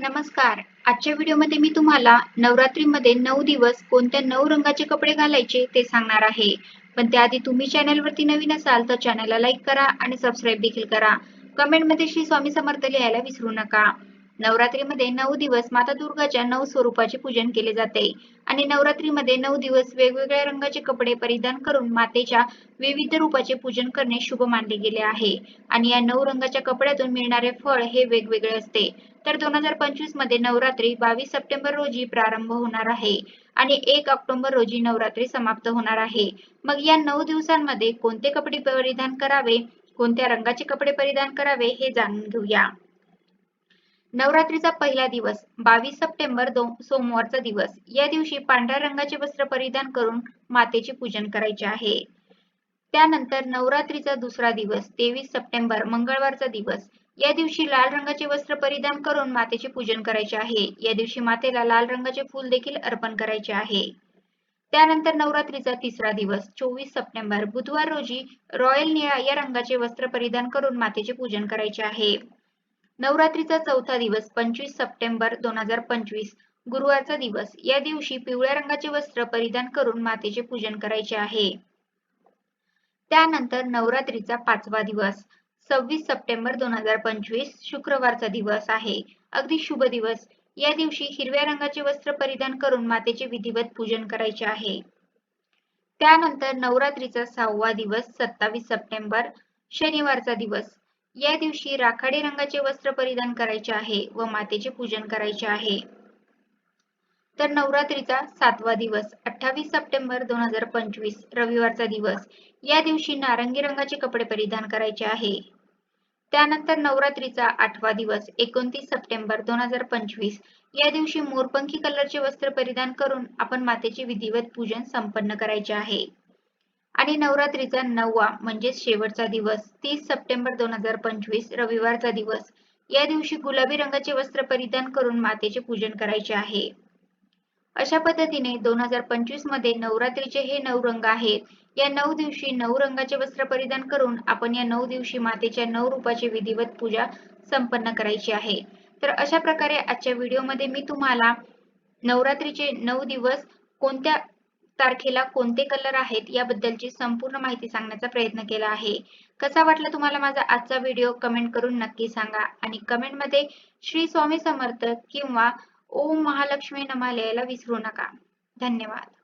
नमस्कार. आजच्या व्हिडिओमध्ये मी तुम्हाला नवरात्रीमध्ये 9 दिवस कोणत्या 9 रंगाचे कपडे घालायचे ते सांगणार आहे. पण त्याआधी तुम्ही चॅनलवरती नवीन असाल तर चॅनलला लाईक करा आणि सबस्क्राईब देखील करा. कमेंटमध्ये श्री स्वामी समर्थ लिहायला विसरू नका. नवरात्रीमध्ये 9 दिवस माता दुर्गाच्या 9 स्वरूपाचे पूजन केले जाते आणि नवरात्रीमध्ये 9 दिवस वेगवेगळ्या रंगाचे कपडे परिधान करून मातेच्या विविध रूपाचे पूजन करणे शुभ मानले गेले आहे आणि या 9 रंगाच्या कपड्यातून मिळणारे फळ हे वेगवेगळे असते. तर 2025 मध्ये नवरात्री 22 सप्टेंबर रोजी प्रारंभ होणार आहे आणि 1 ऑक्टोबर रोजी नवरात्री समाप्त होणार आहे. मग या 9 दिवसांमध्ये कोणते कपडे परिधान करावे, कोणत्या रंगाचे कपडे परिधान करावे हे जाणून घेऊया. नवरात्रीचा पहिला दिवस 22 सप्टेंबर सोमवारचा दिवस. या दिवशी पांढऱ्या रंगाचे वस्त्र परिधान करून मातेचे पूजन करायचे आहे. त्यानंतर नवरात्रीचा दुसरा दिवस 23 सप्टेंबर मंगळवारचा दिवस. या दिवशी लाल रंगाचे वस्त्र परिधान करून मातेचे पूजन करायचे आहे. या दिवशी मातेला लाल रंगाचे फूल देखील अर्पण करायचे आहे. त्यानंतर नवरात्रीचा तिसरा दिवस 24 सप्टेंबर बुधवार रोजी रॉयल निळा या रंगाचे वस्त्र परिधान करून मातेचे पूजन करायचे आहे. नवरात्रीचा चौथा दिवस 25 सप्टेंबर 2025 गुरुवारचा दिवस. या दिवशी पिवळ्या रंगाचे वस्त्र परिधान करून मातेचे पूजन करायचे आहे. त्यानंतर नवरात्रीचा पाचवा दिवस 26 सप्टेंबर 2025 शुक्रवारचा दिवस आहे. अगदी शुभ दिवस. या दिवशी हिरव्या रंगाचे वस्त्र परिधान करून मातेचे विधिवत पूजन करायचे आहे. त्यानंतर नवरात्रीचा 6वा दिवस 27 सप्टेंबर शनिवारचा दिवस. या दिवशी राखाडी रंगाचे वस्त्र परिधान करायचे आहे व मातेचे पूजन करायचे आहे. तर नवरात्रीचा 7वा दिवस 28 सप्टेंबर 2025 रविवारचा दिवस. या दिवशी नारंगी रंगाचे कपडे परिधान करायचे आहे. त्यानंतर नवरात्रीचा 8वा दिवस 29 सप्टेंबर 2025 या दिवशी मोरपंखी कलरचे वस्त्र परिधान करून आपण मातेचे विधिवत पूजन संपन्न करायचे आहे. आणि नवरात्रीचा 9वा म्हणजे शेवटचा दिवस 30 सप्टेंबर 2025 रविवारचा दिवस. या दिवशी गुलाबी रंगाचे वस्त्र परिधान करून मातेचे पूजन करायचे आहे. अशा पद्धतीने 2025 मध्ये नवरात्रीचे हे 9 रंग आहेत. या 9 दिवशी 9 रंगाचे वस्त्र परिधान करून आपण या 9 दिवशी मातेच्या 9 रूपाची विधिवत पूजा संपन्न करायची आहे. तर अशा प्रकारे आजच्या व्हिडिओमध्ये मी तुम्हाला नवरात्रीचे 9 दिवस कोणत्या तारखेला कोणते कलर आहेत याबद्दलची संपूर्ण माहिती सांगण्याचा प्रयत्न केला आहे. कसा वाटला तुम्हाला माझा आजचा व्हिडिओ कमेंट करून नक्की सांगा आणि कमेंटमध्ये श्री स्वामी समर्थ किंवा ओम महालक्ष्मी नमः लिहायला विसरू नका. धन्यवाद.